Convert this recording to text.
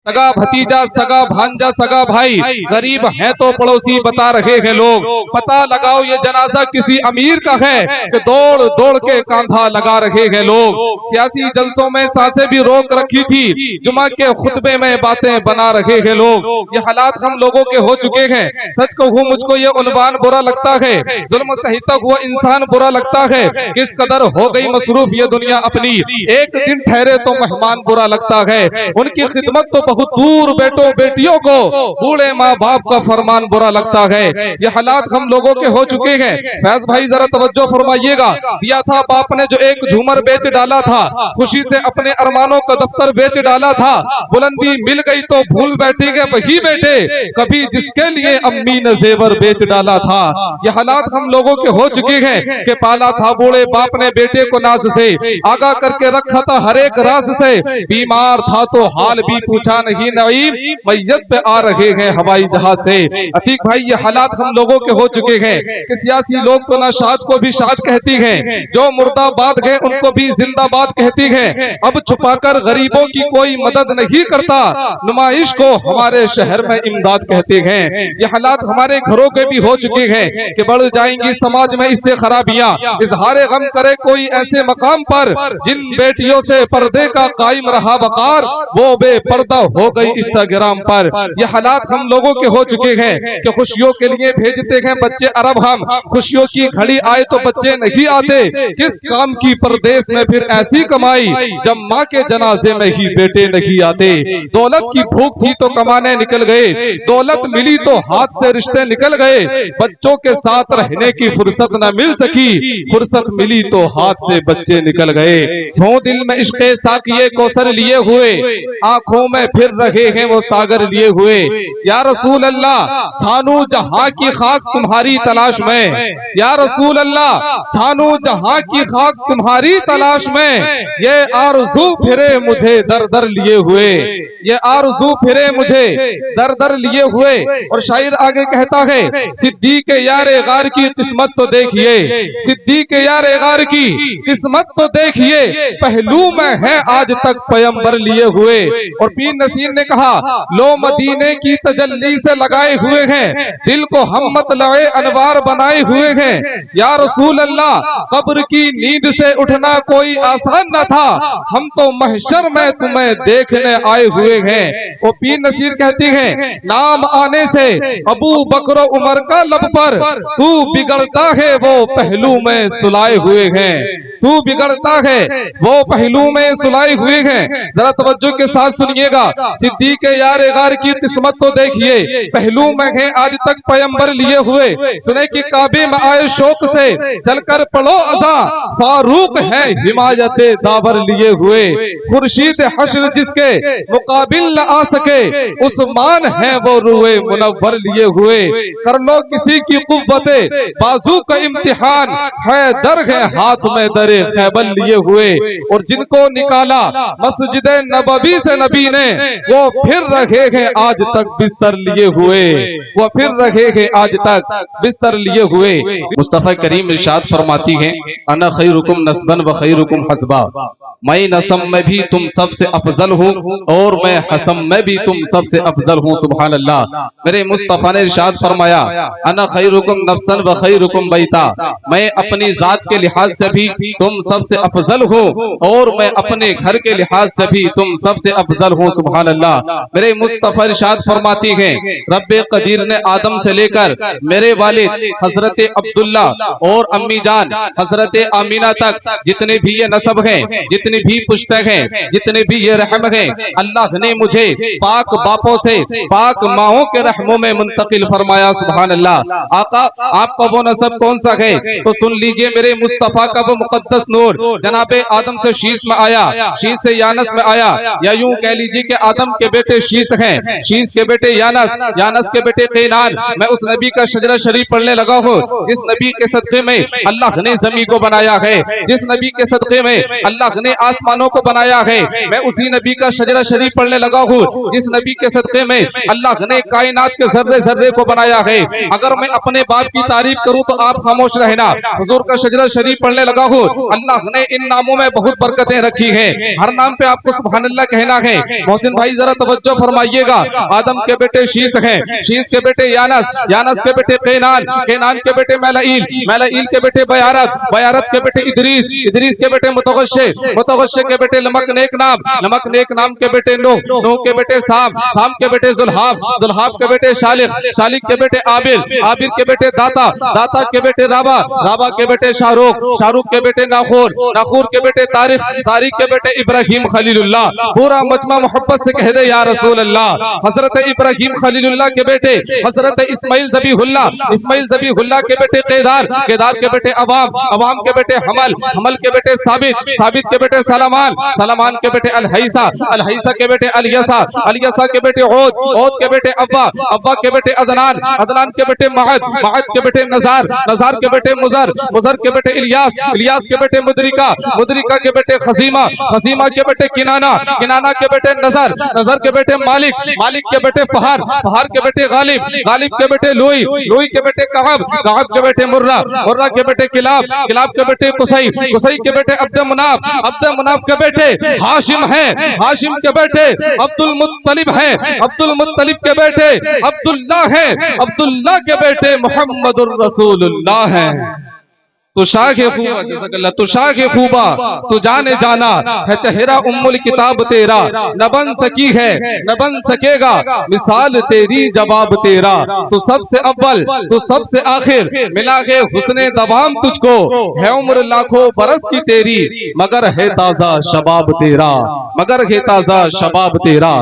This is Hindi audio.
सगा भतीजा, सगा भांजा, सगा भाई, गरीब है तो पड़ोसी बता रहे हैं लोग। पता लगाओ ये जनाजा किसी अमीर का है कि दौड़ दौड़ के कांधा लगा रहे हैं लोग। सियासी जलसों में सांसें भी रोक रखी थी, जुमा के खुतबे में बातें बना रहे हैं लोग। ये हालात हम लोगों के हो चुके हैं। सच कहूँ मुझको ये उन्वान बुरा लगता है, जुल्म सहता हुआ इंसान बुरा लगता है। किस कदर हो गई मसरूफ ये दुनिया अपनी, एक दिन ठहरे तो मेहमान बुरा लगता है। उनकी खिदमत तो बहुत दूर, बेटों बेटियों को बूढ़े माँ बाप का फरमान बुरा लगता है। ये हालात हम लोगों के हो चुके हैं। फैज भाई जरा तवज्जो फरमाइएगा। दिया था बाप ने जो एक झूमर बेच डाला था, खुशी से अपने अरमानों का दफ्तर बेच डाला था। बुलंदी मिल गई तो भूल बैठेंगे वही बेटे, कभी जिसके लिए अम्मी ने जेवर बेच डाला था। ये हालात हम लोगों के हो चुके हैं कि पाला था बूढ़े बाप ने बेटे को नाज से, आगा करके रखा था हर एक राज से। बीमार था तो हाल भी पूछा नहीं, नईम मैयत पे आ रहे हैं हवाई जहाज से। अतीक भाई ये हालात हम लोगों के हो चुके हैं कि सियासी लोग तो ना शाद को भी शाद कहती हैं, जो मुर्दाबाद गए उनको भी जिंदाबाद कहती हैं। अब छुपाकर गरीबों की कोई मदद नहीं करता, नुमाइश को हमारे शहर में इमदाद कहते हैं। ये हालात हमारे घरों के भी हो चुके हैं कि बढ़ जाएंगी समाज में इससे खराबियां। इजहारे गम करे कोई ऐसे मकाम पर, जिन बेटियों से पर्दे का कायम रहा वकार, वो बेपर्दा हो गई इंस्टाग्राम पर। ये हालात हम लोगों के हो चुके हैं कि खुशियों के लिए भेजते हैं बच्चे अरब हम, खुशियों की घड़ी आए तो बच्चे नहीं आते। किस काम की परदेश में फिर ऐसी कमाई, जब माँ के जनाजे में ही बेटे नहीं आते। दौलत की भूख थी तो कमाने निकल गए, दौलत मिली तो हाथ से रिश्ते निकल गए। बच्चों के साथ रहने की फुर्सत न मिल सकी, फुर्सत मिली तो हाथ से बच्चे निकल गए। हो दिल में इश्क़े साकिये कौसर लिए हुए, आंखों में फिर रहे हैं वो सागर लिए हुए। या रसूल अल्लाह छानू जहां की खाक तुम्हारी तलाश में, या रसूल अल्लाह छानू जहां की खाक तुम्हारी तलाश में। ये आरज़ू फिरे मुझे दर दर लिए हुए, ये आरज़ू फिरे मुझे दर दर लिए हुए। और शायर आगे कहता है, सिद्दीक़ यारे गार की किस्मत तो देखिए, सिद्दीक़ यारे गार की किस्मत तो देखिए, पहलू में है आज तक पैगंबर लिए हुए। और पीर नसीर ने कहा, लो मदीने की तजल्ली से लगाए हुए हैं, दिल को हम मतलए अनवार बनाए हुए हैं। या रसूल अल्लाह कब्र की नींद से उठना कोई आसान न था, हम तो महशर में तुम्हें देखने आए हुए हैं। वो पीर नसीर कहती हैं, नाम आने से अबू बकर उमर का लब पर, तू बिगड़ता है वो पहलू में सुलाए हुए हैं, तू बिगड़ता है वो पहलू में सुलाए हुए हैं। जरा तवज्जो के साथ सुनिएगा। सिद्दीक़ यारे गार की किस्मत तो देखिए, पहलू में है आज तक पैगंबर लिए हुए। सुने कि काबे में आए शौक से चलकर पढ़ो अज़ा, फारूक है हिमायत दावर लिए हुए। खुर्शीद हश्र जिसके मुकाबिल न आ सके, उस्मान है वो रुए मुनव्वर लिए हुए। कर लो किसी की कुव्वते बाजू का इम्तिहान, है दर है हाथ में दरे खैबर लिए हुए। और जिनको निकाला मस्जिद नबवी से नबी ने, वो फिर रहे हैं आज तक बिस्तर लिए हुए, वो फिर रहे हैं आज तक बिस्तर लिए हुए। मुस्तफा करीम इरशाद फरमाती हैं, अना खैरुकुम नस्बन व खैरुकुम हस्बा, मैं नसब में भी तुम सबसे अफजल हूँ और मैं हसम में भी तुम सबसे अफजल हूँ। सुभान अल्लाह। मेरे मुस्तफा ने इरशाद फरमाया, अना खैरुकुम नफ्सन व खैरुकुम बैता, मैं अपनी जात के लिहाज से भी तुम सबसे अफजल हो और मैं अपने घर के लिहाज से भी तुम सबसे अफजल हूँ। सुभान अल्लाह। मेरे मुस्तफा इरशाद फरमाती हैं, रब्बे कदीर ने आदम से लेकर मेरे वालिद हजरत अब्दुल्ला और अम्मी जान हजरत आमीना तक जितने भी ये नसब हैं, जितनी भी पुश्तक हैं, जितने भी ये रहम हैं, अल्लाह ने मुझे पाक बापों से पाक माओं के रहमों में मुंतकिल फरमाया। सुभान अल्लाह। आका आपका वो नसब कौन सा है? तो सुन लीजिए, मेरे मुस्तफा का वो मुकद्दस नूर जनाबे आदम से शीश में आया, शीश से यानस में आया, या यूं कह लीजिए कि आदम के बेटे शीश हैं, शीश के बेटे यानस, यानस के बेटे कैनान। मैं उस नबी का शजरा शरीफ पढ़ने लगा हूँ जिस नबी के सदक़े में अल्लाह ने जमीन को बनाया है, जिस नबी के सदक़े में अल्लाह ने आसमानों को बनाया है। मैं उसी नबी का शजरा शरीफ पढ़ने पढ़ने लगा हूँ, जिस नबी के सदक़े में अल्लाह ने कायनात के जर्रे जर्रे को बनाया है। अगर मैं अपने बाप की तारीफ करूं तो आप खामोश रहना। हुजूर का शजरा शरीफ पढ़ने लगा हूँ। अल्लाह ने इन नामों में बहुत बरकतें रखी हैं। हर नाम पे आपको सुभान अल्लाह कहना है। मोहसिन भाई जरा तवज्जो फरमाइएगा। आदम के बेटे शीश हैं, शीश के बेटे यानस, यानस के बेटे कैनान, कैनान के बेटे मैलाइल, मैलाइल के बेटे बयारत, बयारत के बेटे इदरीस, इदरीस के बेटे मुतगश्शे, मुतगश्शे के बेटे लमक नेक नाम, लमक नेक नाम के बेटे नूह, नूह के बेटे साम, साम के बेटे जुल्हाब, जुल्हाब के बेटे शालिक, शालिक के बेटे आबिर, आबिर के बेटे दाता, दाता के बेटे राबा, राबा के बेटे शाहरुख, शाहरुख के बेटे नाखूर, नाखूर के बेटे तारिक, तारिक के बेटे इब्राहिम खलीलुल्लाह। पूरा मजमा मोहब्बत से कह दे या रसूल अल्लाह। हजरत इब्राहिम खलीलुल्लाह के बेटे हजरत इस्माइल ज़बीहुल्लाह, इस्माइल ज़बीहुल्लाह के बेटे केदार, केदार के बेटे अवाम, अवाम के बेटे हमल, हमल के बेटे साबित, साबित के बेटे सलामान, सलामान के बेटे अलहैसा, अलहैसा के बेटे अलियसा, अलियसा के बेटे ओद, ओद के बेटे अब्बा, अब्बा के बेटे अदनान, अदनान के बेटे महद, महद के बेटे नजार, नजार के बेटे मुजर, मुजर के बेटे इलियास, इलियास के बेटे मुदरिका, मुदरिका के बेटे खजीमा, खजीमा के बेटे किनाना, किनाना के बेटे नजर, नजर के बेटे मालिक, मालिक के बेटे फहार, फहार के बेटे गालिब, गालिब के बेटे लुई, लुई के बेटे कहब, कहब के बेटे मुर्रा, मुर्रा के बेटे किलाब, किलाब के बेटे कुसई, कुसई के बेटे अब्द मुनाफ, अब्द मुनाफ के बेटे हाशिम है, हाशिम के बेटे अब्दुल मुत्तलिब है, अब्दुल मुत्तलिब के बेटे अब्दुल्लाह है, अब्दुल्लाह के बेटे मोहम्मदुर रसूलुल्लाह है। तो शाखे खूबा, जज़ाकल्लाह, तो शाखे खूबा तो जाने जाना है चेहरा उम्मुल किताब तेरा, न बन सकी है न बन सकेगा मिसाल तेरी जवाब तेरा। तो सबसे अव्वल तो सबसे आखिर मिला है हुस्ने दवाम तुझको, है उम्र लाखों बरस की तेरी मगर है ताजा शबाब तेरा, मगर है ताजा शबाब तेरा।